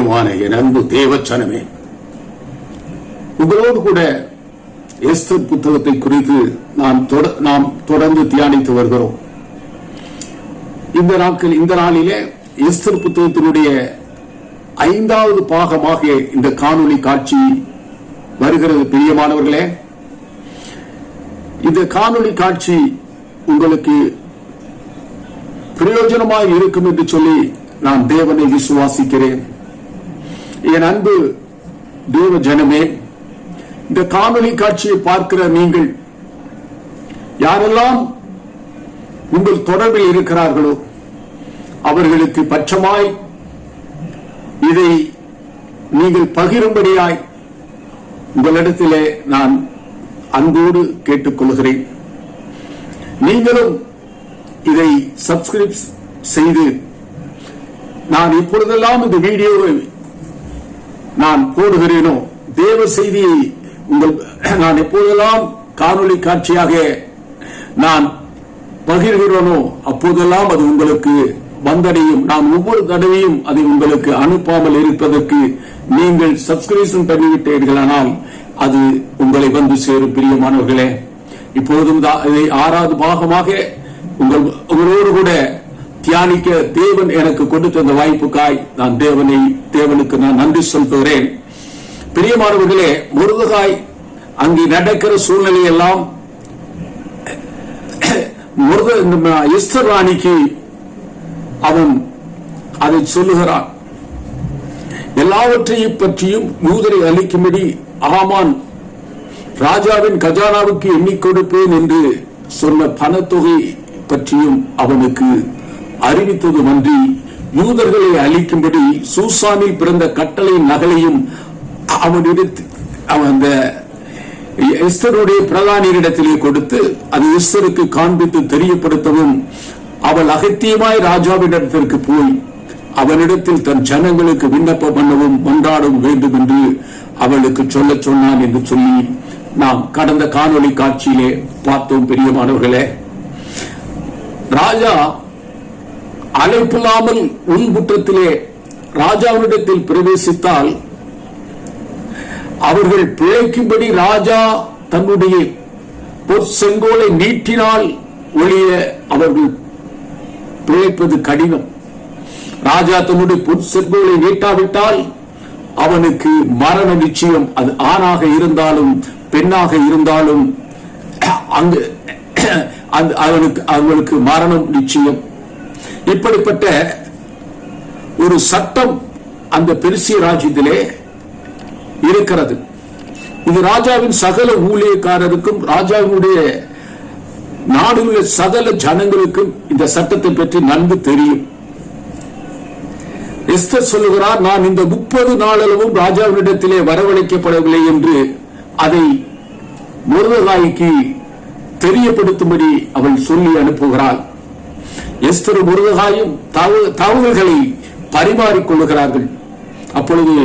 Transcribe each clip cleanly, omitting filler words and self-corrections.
பிரியமான என் அன்பு தேவச்சனமே, உங்களோடு கூட எஸ்தர் புத்தகத்தை குறித்து நாம் தொடர்ந்து தியானித்து வருகிறோம். இந்த நாளிலே எஸ்தர் புத்தகத்தினுடைய 5வது பாகமாக இந்த காணொளி காட்சி வருகிறது. பிரியமானவர்களே, இந்த காணொளி காட்சி உங்களுக்கு பிரயோஜனமாக இருக்கும் என்று சொல்லி நான் தேவனை விசுவாசிக்கிறேன். என் அன்பு தேவ ஜனமே, இந்த காணொளி காட்சியை பார்க்கிற நீங்கள் யாரெல்லாம் உங்கள் தொடர்பில் இருக்கிறார்களோ அவர்களுக்கு பட்சமாய் இதை நீங்கள் பகிரும்படியாய் உங்களிடத்திலே நான் அன்போடு கேட்டுக்கொள்கிறேன். நீங்களும் இதை சப்ஸ்கிரைப் செய்து நான் இப்பொழுதெல்லாம் இந்த வீடியோவை நான் போடுகிறேனோ, தேவ செய்தியை நான் எப்போதெல்லாம் காணொளி காட்சியாக நான் பகிர்கிறேனோ அப்போதெல்லாம் அது உங்களுக்கு வந்தடையும். நான் ஒவ்வொரு தடவையும் அதை உங்களுக்கு அனுப்பாமல் இருப்பதற்கு நீங்கள் சப்ஸ்கிரிப்ஷன் பண்ணிவிட்டீர்களானால் அது உங்களை வந்து சேரும். பிரியமானவர்களே, இப்பொழுதும் இதை 6வது பாகமாக உங்களோடு கூட தியானிக்க தேவன் எனக்கு கொடுத்த அந்த வாய்ப்புக்காய் நான் தேவனுக்கு நான் நன்றி சொல்கிறேன். பிரியமானவர்களே, மொர்தெகாய் அங்கே நடக்கிற சூழ்நிலை எல்லாம் எஸ்தர் ராணிக்கு அவன் அதை சொல்லுகிறான். எல்லாவற்றையும் பற்றியும் யூதரை அளிக்கும்படி ஆமான் ராஜாவின் கஜானாவுக்கு எண்ணிக் கொடுப்பேன் என்று சொன்ன பணத்தொகை பற்றியும் அவனுக்கு அறிவித்ததும் அன்றி, யூதர்களை அளிக்கும்படி சூசானில் பிறந்த கட்டளை நகலையும் அந்த எஸ்தருடைய பிரதானியிடத்திலே கொடுத்து அது எஸ்தருக்கு காண்பித்து தெரியப்படுத்தவும், அவள் அகத்தியமாய் ராஜாவினிடத்திற்கு போய் அவனிடத்தில் தன் ஜனங்களுக்கு விண்ணப்பம் பண்ணவும் மன்றாடவும் வேண்டும் என்று அவளுக்கு சொல்ல சொன்னான் என்று சொல்லி நாம் கடந்த காணொளி காட்சியிலே பார்த்தோம். பிரியமானவர்களே, ராஜா அழைப்பில்லாமல் உள்குற்றத்திலே ராஜாவினிடத்தில் பிரவேசித்தால் அவர்கள் பிழைக்கும்படி ராஜா தன்னுடைய செங்கோலை நீட்டினால் ஒழிய அவர்கள் பிழைப்பது கடினம். ராஜா தன்னுடைய செங்கோலை நீட்டாவிட்டால் அவனுக்கு மரண நிச்சயம். அது ஆணாக இருந்தாலும் பெண்ணாக இருந்தாலும் அவனுக்கு மரணம் நிச்சயம். இப்படிப்பட்ட ஒரு சட்டம் அந்த பெர்சிய ராஜ்யத்திலே இருக்கிறது. இது ராஜாவின் சகல ஊழியக்காரருக்கும் ராஜாவினுடைய நாடு உள்ள சகல ஜனங்களுக்கும் இந்த சட்டத்தை பற்றி நன்கு தெரியும். எஸ்தர் சொல்லுகிறார், நான் இந்த 30 நாளளவும் ராஜாவினிடத்திலே வரவழைக்கப்படவில்லை என்று அதை மொர்தெகாய்க்கு தெரியப்படுத்தும்படி அவள் சொல்லி அனுப்புகிறாள். எஸ்தரும் மொர்தெகாயும் தகவல்களை பரிமாறிக்கொள்ளுகிறார்கள். அப்பொழுது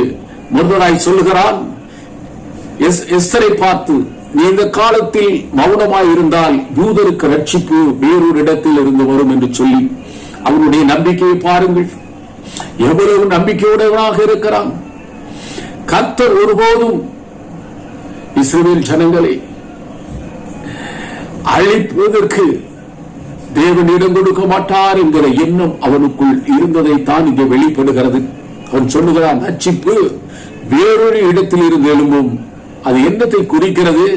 மொர்தெகாய் சொல்லுகிறான் எஸ்தரை பார்த்து, நீ இந்த காலத்தில் மௌனமாய் இருந்தால் யூதருக்கு ரட்சிப்பு வேறொரு இடத்தில் இருந்து வரும் என்று சொல்லி அவனுடைய நம்பிக்கையை பாருங்கள். எவ்வளவு நம்பிக்கையுடையவனாக இருக்கிறான். கர்த்தர் ஒருபோதும் இஸ்ரவேல் ஜனங்களை அழிப்பதற்கு தேவன் இடம் கொடுக்க மாட்டார் என்கிற எண்ணம் அவனுக்குள் இருந்ததை தான் இங்கே வெளிப்படுகிறது. அவன் சொல்லுகிறான், ரட்சிப்பு வேறொரு இடத்தில் இருந்து எழும்பும். அது என்னத்தை குறிக்கிறது?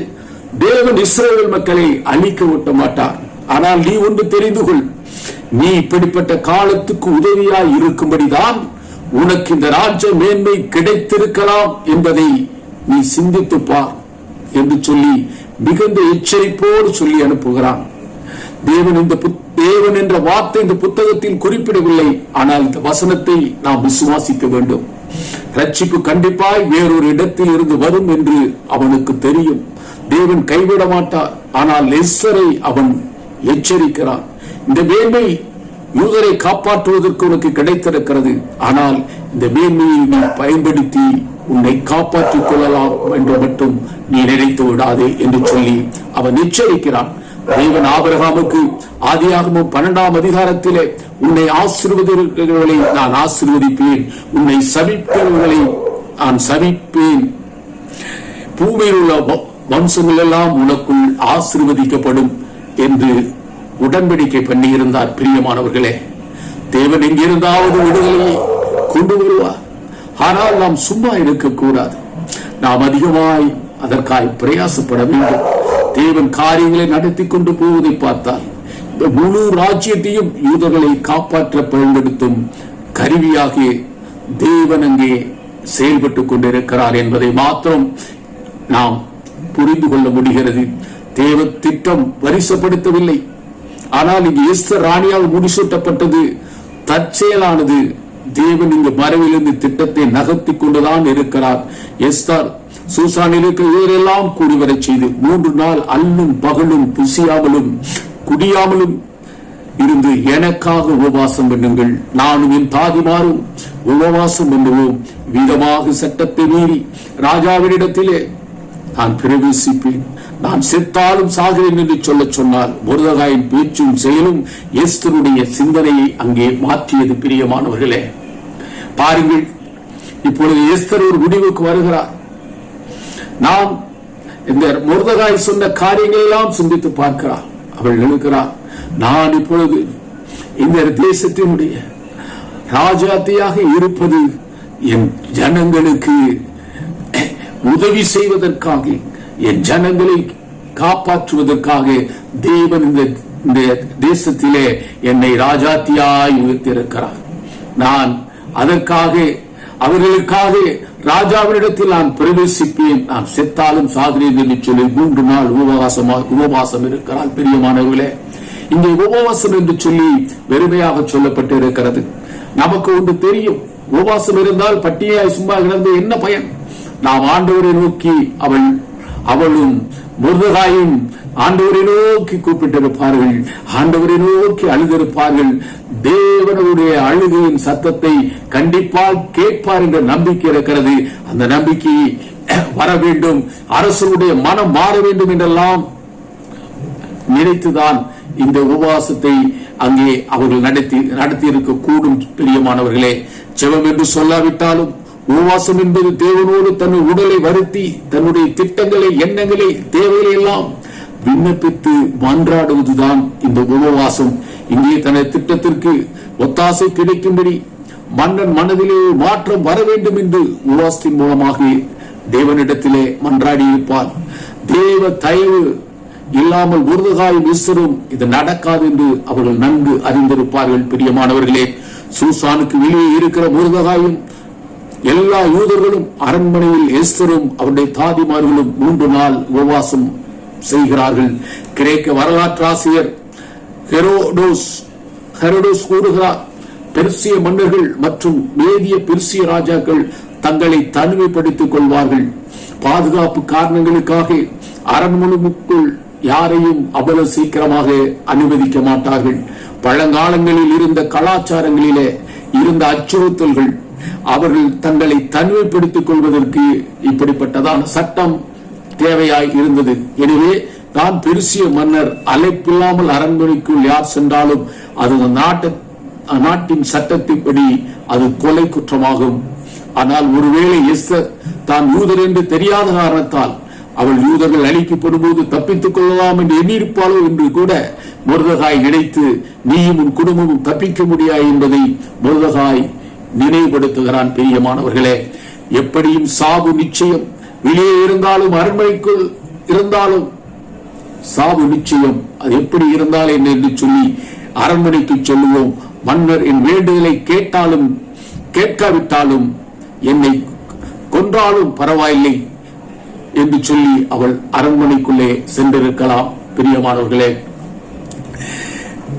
தேவன் இஸ்ரவேல் மக்களை அழிக்க விட்ட மாட்டார். ஆனால் நீ ஒன்று தெரிந்து கொள், நீ இப்படிப்பட்ட காலத்துக்கு உதவியாய் இருக்கும்படிதான் உனக்கு இந்த ராஜ்ய மேன்மை கிடைத்திருக்கலாம் என்பதை நீ சிந்தித்து பார் என்று சொல்லி மிகுந்த எச்சரிப்போடு சொல்லி அனுப்புகிறான். தேவன் என்ற வார்த்தை இந்த புத்தகத்தில் குறிப்பிடவில்லை. ஆனால் இந்த வசனத்தை நாம் விசுவாசிக்க வேண்டும். ரட்சிப்பு கண்டிப்பாய் வேறொரு இடத்தில் இருந்து வரும் என்று அவனுக்கு தெரியும். தேவன் கைவிட மாட்டார். ஆனால் எஸ்தரை அவன் எச்சரிக்கிறான். இந்த மேன்மை யூதரை காப்பாற்றுவதற்கு உனக்கு கிடைத்திருக்கிறது. ஆனால் இந்த மேன்மையை நீ பயன்படுத்தி உன்னை காப்பாற்றிக் கொள்ளலாம் என்று மட்டும் நீ நினைத்து விடாதே என்று சொல்லி அவன் எச்சரிக்கிறான். தேவன் ஆபிரகாமுக்கு ஆதியாகமம் 12ஆம் அதிகாரத்திலே உன்னை ஆசீர்வதிக்கிறவர்களை நான் ஆசீர்வதிப்பேன், உன்னை சபிக்கிறவர்களை நான் சபிப்பேன், பூமியில் உள்ள வம்சங்கள் எல்லாம் உனக்குள் ஆசீர்வதிக்கப்படும் என்று உடன்படிக்கை பண்ணியிருந்தார். பிரியமானவர்களே, தேவன் எங்கிருந்தாவது விடுதலையை கொண்டு வருவார். ஆனால் நாம் சும்மா இருக்கக்கூடாது. நாம் அதிகமாய் அதற்காய் பிரயாசப்பட வேண்டும். தேவன் காரியங்களை நடத்தி கொண்டு போவதை பார்த்தால் இந்த முழு ராஜ்யத்தையும் யூதர்களை காப்பாற்ற பயன்படுத்தும் கருவியாகிய தேவன் அங்கே செயல்பட்டுக் கொண்டிருக்கிறார் என்பதை மாத்திரம் நாம் புரிந்து கொள்ள முடிகிறது. தேவ திட்டம் வரிசைப்படுத்தவில்லை. ஆனால் இங்கு எஸ்தர் ராணியால் முடிசூட்டப்பட்டது தற்செயலானது. தேவன் இந்த மறைவிலிருந்து திட்டத்தை நகர்த்தி கொண்டுதான் இருக்கிறார். எஸ்தர் சூசானில் இருக்கிறெல்லாம் கூடி வரச் செய்து 3 நாள் அல்லும் பகலும் புசியாமலும் குடியாமலும் இருந்து எனக்காக உபவாசம் பண்ணுங்கள், நானும் என் தாதிமாரும் உபவாசம் பண்ணுவோம், விதமாக சட்டத்தை மீறி ராஜாவினிடத்திலே நான் பிரவேசிப்பேன், நான் செத்தாலும் சாகிறேன் என்று சொல்ல சொன்னால் மொர்தெகாயின் பேச்சும் செயலும் எஸ்தருடைய சிந்தனையை அங்கே மாற்றியது. பிரியமானவர்களே, பாருங்கள், இப்பொழுது எஸ்தர் ஒரு முடிவுக்கு வருகிறார். நாம் இந்த மொர்தெகாய் சொன்ன காரியங்கள் எல்லாம் சிந்தித்து பார்க்கிறார். அவள் எழுக்கிறார், நான் இப்பொழுது இந்த தேசத்தினுடைய ராஜாத்தியாக இருப்பது என் ஜனங்களுக்கு உதவி செய்வதற்காக, என் ஜனங்களை காப்பாற்றுவதற்காக தேவன் இந்த தேசத்திலே என்னை ராஜாத்தியாய் உயர்த்தியிருக்கிறார். நான் அதற்காக அவர்களுக்காக ராஜாவினிடத்தில் நான் பிரவேசிப்பேன், நான் செத்தாலும் சாகிறேன் என்று சொல்லி 3 நாள் உபவாசம் இருக்கிறார். பிரியமானவர்களே, இங்கே உபவாசம் என்று சொல்லி வெறுமையாக சொல்லப்பட்டு இருக்கிறது. நமக்கு ஒன்று தெரியும், உபவாசம் இருந்தால் பட்டினியாய் சும்மா கிடந்து என்ன பயன்? நாம் ஆண்டவரை நோக்கி அவளும் மொர்தெகாயும் ஆண்டவரை நோக்கி கூப்பிட்டிருப்பார்கள், ஆண்டவரை நோக்கி அழுதிருப்பார்கள். தேவனுடைய அழுகையின் சத்தத்தை கண்டிப்பாக கேட்பார் என்ற நம்பிக்கை இருக்கிறது. அந்த நம்பிக்கை வர வேண்டும், அரசனுடைய மனம் மாற வேண்டும் என்றெல்லாம் நினைத்துதான் இந்த உபவாசத்தை அங்கே அவர்கள் நடத்தி இருக்க கூடும். பிரியமானவர்களே, ஜெபம் என்று சொல்லாவிட்டாலும் உபவாசம் என்பது தேவனோடு தன் உடலை வருத்தி தன்னுடைய திட்டங்களை, எண்ணங்களை, தேவைகளை எல்லாம் விண்ணப்பித்து மன்றாடுவதுதான் இந்த உபவாசம். இங்கே தனது திட்டத்திற்கு ஒத்தாசை கிடைக்கும்படி மன்னன் மனதிலே மாற்றம் வர வேண்டும் என்று உபவாசத்தின் மூலமாக தேவனிடத்திலே மன்றாடி இருப்பார். தேவ தயவு இல்லாமல் மொர்தெகாயும் எஸ்தரும் இது நடக்காது என்று அவர்கள் நன்கு அறிந்திருப்பார்கள். பிரியமானவர்களே, சூசானுக்கு வெளியே இருக்கிற மொர்தெகாயும் எல்லா யூதர்களும் அரண்மனையில் எஸ்தரும் அவருடைய தாதிமார்களும் 3 நாள் உபவாசம் செய்கிறார்கள். கிரேக்க வரலாற்று ஆசிரியர் ஹெரோடோஸ் கூறுகிறார், பெர்சிய மன்னர்கள் மற்றும் மேதிய பெர்சிய ராஜாக்கள் தங்களை தனிமைப்படுத்திக் கொள்வார்கள். பாதுகாப்பு காரணங்களுக்காக அரண்மனைக்குள் யாரையும் அவ்வளவு சீக்கிரமாக அனுமதிக்க மாட்டார்கள். பழங்காலங்களில் இருந்த கலாச்சாரங்களிலே இருந்த அச்சுறுத்தல்கள் அவர்கள் தங்களை தனிமைப்படுத்திக் கொள்வதற்கு இப்படிப்பட்டதான சட்டம் தேவையாய் இருந்தது. எனவே தான் பெர்சிய மன்னர் அழைப்பில்லாமல் அரண்மனைக்குள் யார் சென்றாலும் அது நாட்டின் சட்டத்தின்படி அது கொலை குற்றமாகும். ஆனால் ஒருவேளை எஸ்தர் தான் யூதர் என்று தெரியாத காரணத்தால் அவள் யூதர்கள் அழிக்கப்படும் போது தப்பித்துக் கொள்ளலாம் என்று எண்ணியிருப்பாளோ என்று கூட மொர்தெகாய் நினைத்து நீயும் உன் குடும்பமும் தப்பிக்க முடியாது என்பதை மொர்தெகாய் நினைவுபடுத்துகிறான். பிரியமானவர்களே, எப்படியும் சாவு நிச்சயம். வெளியே இருந்தாலும் அரண்மனைக்குள் இருந்தாலும் சாவு நிச்சயம். அது எப்படி இருந்தால் என்ன என்று சொல்லி அரண்மனைக்கு சொல்லுவோம். மன்னர் என் வேண்டுதலை கேட்டாலும் கேட்காவிட்டாலும் என்னை கொன்றாலும் பரவாயில்லை என்று சொல்லி அவள் அரண்மனைக்குள்ளே சென்றிருக்கலாம். பிரியமானவர்களே,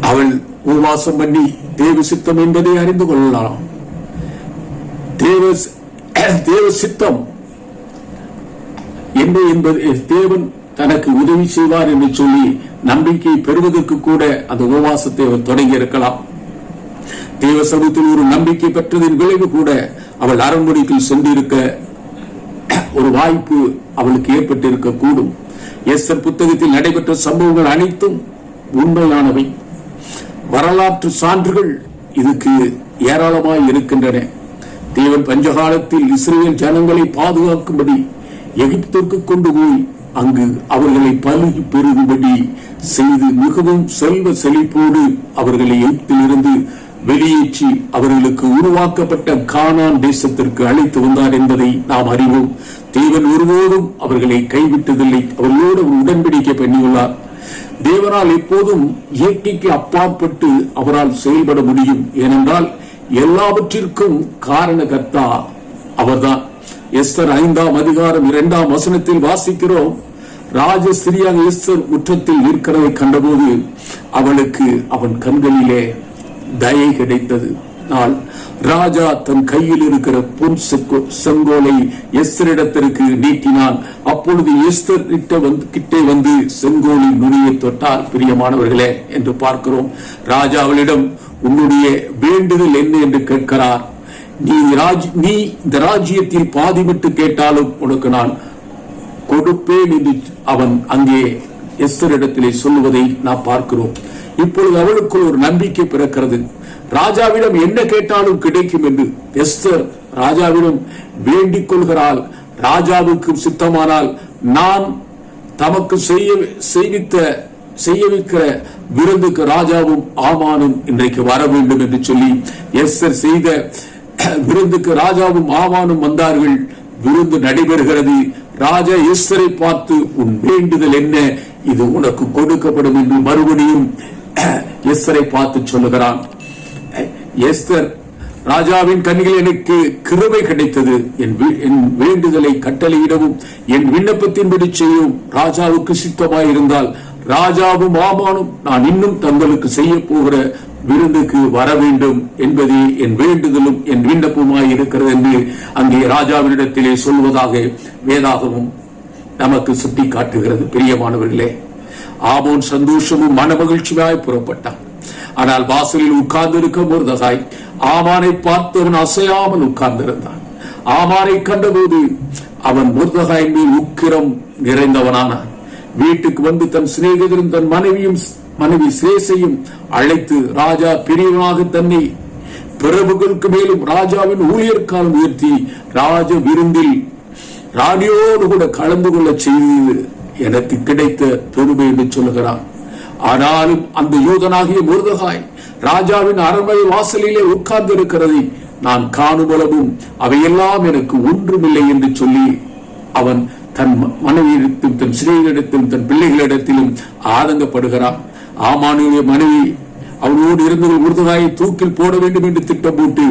அவள் உபவாசம் பண்ணி தேவ சித்தம் என்பதை அறிந்து கொள்ளலாம். தேவ சித்தம் என்ன என்பது தேவன் தனக்கு உதவி செய்வார் என்று சொல்லி நம்பிக்கை பெறுவதற்கு கூட அந்த உபவாசத்தை அவர் தொடங்கி இருக்கலாம். தேவ சமூகத்தில் ஒரு நம்பிக்கை பெற்றதின் விளைவு கூட அவள் அரண்மனைக்குள் சென்றிருக்க ஒரு வாய்ப்பு அவளுக்கு ஏற்பட்டிருக்க கூடும். எஸ்தர் புத்தகத்தில் நடைபெற்ற சம்பவங்கள் அனைத்தும் உண்மையானவை. வரலாற்று சான்றுகள் இதுக்கு ஏராளமாய் இருக்கின்றன. தேவன் பஞ்சகாலத்தில் இஸ்ரவேல் ஜனங்களை பாதுகாக்கும்படி எகிப்திற்கு கொண்டு போய் அங்கு அவர்களை பலுகி பெருகும்படி செய்து மிகவும் செல்வ செழிப்போடு அவர்களை எகிப்திலிருந்து வெளியேற்றி அவர்களுக்கு உருவாக்கப்பட்ட கானான் தேசத்திற்கு அழைத்து வந்தார் என்பதை நாம் அறிவோம். தேவன் ஒருபோதும் அவர்களை கைவிட்டதில்லை. அவர்களோடு உடன்படிக்கை பண்ணியுள்ளார். தேவனால் எப்போதும் இயற்கைக்கு அப்பாற்பட்டு அவரால் செயல்பட முடியும். ஏனென்றால் எல்லாவற்றிற்கும் காரணகர்த்தா அவர்தான். எஸ்தர் 5ஆம் அதிகாரம் 2ஆம் வசனத்தில் வாசிக்கிறோம், ராஜஸ்திரியாக எஸ்தர் முற்றத்தில் நிற்கிறதை கண்டபோது அவளுக்கு அவன் கண்களிலே தயை கிடைத்தது. ராஜா தன் கையில் இருக்கிற பொன் செங்கோலை எஸ்தரிடத்திற்கு நீட்டினான். அப்பொழுது எஸ்தர் கிட்டே வந்து செங்கோலின் நுனியை தொட்டால், பிரியமானவர்களே, என்று பார்க்கிறோம். ராஜா அவளிடம் உன்னுடைய வேண்டுதல் என்ன என்று கேட்கிறார். நீ இந்த ராஜ்யத்தில் பாதி விட்டு கேட்டாலும் உனக்கு நான் கொடுப்பேன் என்று அவன் அங்கே எஸ்தரிடத்திலே சொல்லுவதை நாம் பார்க்கிறோம். இப்பொழுது அவளுக்குள் ஒரு நம்பிக்கை பிறக்கிறது. ராஜாவிடம் என்ன கேட்டாலும் கிடைக்கும் என்று எஸ்தர் ராஜாவிடம் வேண்டிக் கொள்கிறாள். ராஜாவுக்கு சித்தமானால் நான் தமக்கு செய்யவிக்கிற விருந்துக்கு ராஜாவும் ஆமானும் இன்றைக்கு வர வேண்டும் என்று சொல்லி எஸ்தர் செய்த விருந்துக்கு ராஜாவும் ஆமானும் வந்தார்கள். விருந்து நடைபெறுகிறது. ராஜா எஸ்தரை பார்த்து, உன் வேண்டுதல் என்ன, இது உனக்கு கொடுக்கப்படும் என்று மறுபடியும் எஸ்தரை பார்த்து சொல்லுகிறான். எஸ்தர், ராஜாவின் கண்ணில் எனக்கு கிருபை கிடைத்தது. என் வேண்டுதலை கட்டளையிடவும் என் விண்ணப்பத்தின்படி செய்யவும் ராஜாவுக்கு சித்தமாயிருந்தால் ராஜாவும் ஆமானும் நான் இன்னும் தங்களுக்கு செய்ய போகிற விருந்துக்கு வர வேண்டும் என்பதே என் வேண்டுதலும் என் விண்ணப்பமாய் இருக்கிறது என்று அங்கே ராஜாவினிடத்திலே சொல்வதாக வேதாகமும் நமக்கு சுட்டி காட்டுகிறது. பிரியமானவர்களே, ஆமோன் சந்தோஷமும் மன மகிழ்ச்சியாய் புறப்பட்டான். ஆனால் வாசலில் உட்கார்ந்திருக்க மொர்தெகாய் ஆமானை பார்த்தவன் அசையாமல் உட்கார்ந்திருந்தான். ஆமானை கண்டபோது அவன் மொர்தெகாயின் மேல் உக்கிரம் நிறைந்தவனானான். வீட்டுக்கு வந்து தன் சிநேகிதரும் தன் மனைவி சேசையும் அழைத்து, ராஜா பிரியமாக தன்னை பிரபுக்களுக்கு மேலும் ராஜாவின் ஊழியர்காலம் உயர்த்தி ராஜ விருந்தில் ராணியோடு கூட கலந்து கொள்ள செய்து எனக்கு கிடைத்த பெருமை என்று சொல்லுகிறான். ஆனாலும் அந்த யூதனாகிய மொர்தெகாய் ராஜாவின் அரண்மனை வாசலிலே உட்கார்ந்து இருக்கிறதை நான் காணுமளவும் அவையெல்லாம் எனக்கு ஒன்றுமில்லை என்று சொல்லி அவன் தன் மனைவியிடத்திலும் தன் சிறையிடத்திலும் தன் பிள்ளைகளிடத்திலும் ஆதங்கப்படுகிறான். ஆமானுடைய மனைவி அவனோடு இருந்த மொர்தெகாயை தூக்கில் போட வேண்டும் என்று திட்டம் போட்டு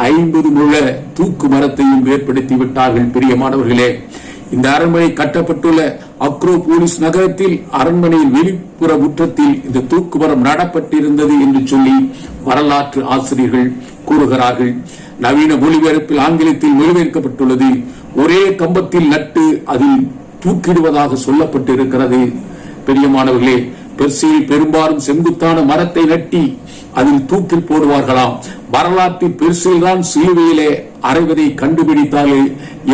50 முழ தூக்கு மரத்தையும் ஏற்படுத்தி விட்டார்கள். பிரியமானவர்களே, இந்த அரண்மனை கட்டப்பட்டுள்ள அக்ரோபோலிஸ் நகரத்தில் அரண்மனையின் வெளிப்புற முற்றத்தில் இந்த தூக்கு மரம் நடப்பட்டிருந்தது என்று சொல்லி வரலாற்று ஆசிரியர்கள் கூறுகிறார்கள். நவீன மொழிபெயர்ப்பில் ஆங்கிலத்தில் மொழிபெயர்க்கப்பட்டுள்ளது. ஒரே கம்பத்தில் நட்டு அதில் தூக்கிடுவதாக சொல்லப்பட்டு இருக்கிறது. பெரியமானவர்களே, பெர்சியில் பெரும்பாலும் செங்குத்தான மரத்தை நட்டி அதில் தூக்கில் போடுவார்களாம். வரலாற்றில் பெர்சியில் தான் சிலுவையிலே அறைவதை கண்டுபிடித்தாலே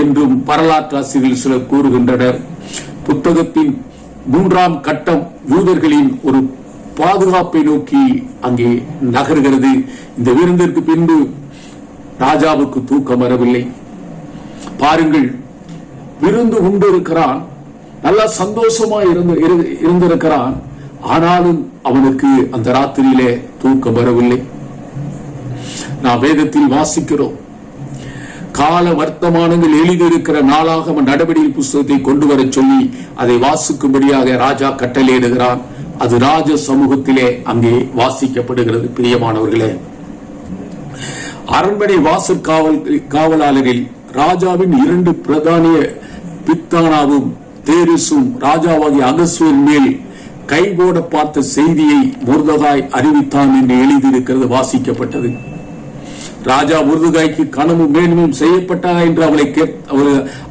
என்றும் வரலாற்று ஆசிரியர்கள் சிலர் கூறுகின்றனர். புத்தகத்தின் 3ஆம் கட்டம் யூதர்களின் ஒரு பாதுகாப்பை நோக்கி அங்கே நகர்கிறது. இந்த விருந்திற்கு பின்பு ராஜாவுக்கு தூக்கம் வரவில்லை. பாருங்கள், விருந்து உண்டு இருக்கிறான், நல்லா சந்தோஷமா இருந்திருக்கிறான். ஆனாலும் அவனுக்கு அந்த ராத்திரியிலே தூக்கம் வரவில்லை. நாம் வேதத்தில் வாசிக்கிறோம், கால வர்த்தமானங்கள் எழுதியிருக்கிற நாளாக நடவடிக்கை புஸ்தகத்தை கொண்டு வர சொல்லி அதை வாசிக்கும்படியாக ராஜா கட்டளையிடுகிறான். அது ராஜ சமூகத்திலே அங்கே வாசிக்கப்படுகிறது. பிரியமானவர்களே, அரண்மனை வாசல் காவலாளரில் ராஜாவின் 2 பிரதானிய பித்தானாவும் தேரிசும் ராஜாவாகிய அகஸ்வேரின் மேல் கைபோட பார்த்த செய்தியை மொர்தெகாய் அறிவித்தான் என்று எழுதியிருக்கிறது வாசிக்கப்பட்டது. ராஜா மொர்தெகாய்க்கு கனவும் மேன்மையும் செய்யப்பட்டதா என்று அவளை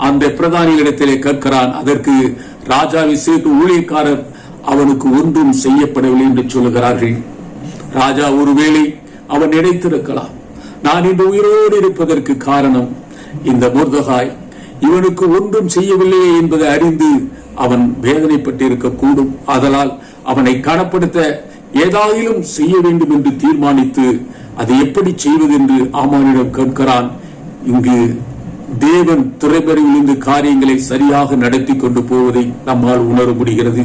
அந்த பிரதானிகளிடத்திலே கேட்கிறான். அதற்கு ராஜாவை சேர்த்து ஊழியக்காரர் அவனுக்கு ஒன்றும் செய்யப்படவில்லை என்று சொல்லுகிறார்கள். ராஜா ஒருவேளை அவன் நினைத்திருக்கலாம், நான் இன்று உயிரோடு இருப்பதற்கு காரணம் இந்த மொர்தெகாய் இவனுக்கு ஒன்றும் செய்யவில்லையே என்பதை அறிந்து அவன் வேதனைப்பட்டிருக்க கூடும். ஆதலால் அவனை கனப்படுத்த ஏதாயிலும் செய்ய வேண்டும் என்று தீர்மானித்து அதை எப்படி செய்வது என்று ஆமானிடம் கேட்கிறான். இங்கு தேவன் துறைபறிவிலிருந்து காரியங்களை சரியாக நடத்தி கொண்டு போவதை நம்மால் உணர முடிகிறது.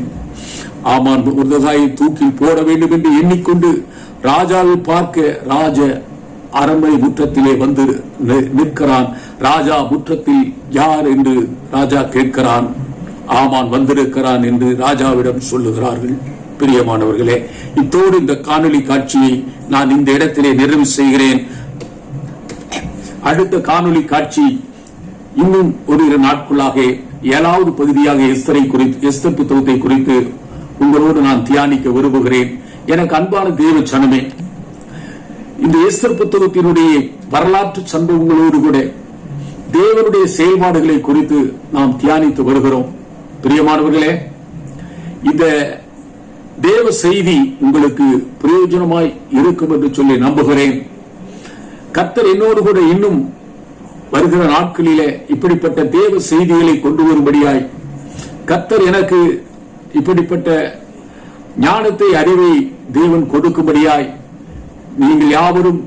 ஆமான் முர்தகாயை தூக்கில் போட வேண்டும் என்று எண்ணிக்கொண்டு ராஜாவை பார்க்க ராஜ அரண்மனை முற்றத்திலே வந்து நிற்கிறான். ராஜா முற்றத்தில் யார் என்று ராஜா கேட்கிறான். ஆமான் வந்திருக்கிறான் என்று ராஜாவிடம் சொல்லுகிறார்கள். பிரியமானவர்களே, இத்தோடு இந்த காணொளி காட்சியை நான் இந்த இடத்திலே நிறைவு செய்கிறேன். அடுத்த காணொளி காட்சி இன்னும் ஒரு நாட்களாக 7வது பகுதியாக எஸ்தர் புத்தகத்தை குறித்து உங்களோடு நான் தியானிக்க விரும்புகிறேன். எனக்கு அன்பான தேவ சனமே, இந்த எஸ்தர் புத்தகத்தினுடைய வரலாற்று சம்பவங்களோடு கூட தேவனுடைய செயல்பாடுகளை குறித்து நாம் தியானித்து வருகிறோம். பிரியமானவர்களே, இந்த தேவ செய்தி உங்களுக்கு பிரயோஜனமாய் இருக்கும் என்று சொல்லி நம்புகிறேன். கர்த்தர் என்னோடு கூட இன்னும் வருகிற நாட்களிலே இப்படிப்பட்ட தேவ செய்திகளை கொண்டு வரும்படியாய் கர்த்தர் எனக்கு இப்படிப்பட்ட ஞானத்தை அறிவை தேவன் கொடுக்கும்படியாய் நீங்கள் யாவரும்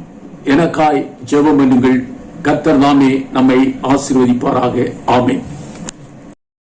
எனக்காய் ஜெபம் பண்ணுங்கள். கர்த்தர் தாமே நம்மை ஆசீர்வதிப்பாராக. ஆமென்.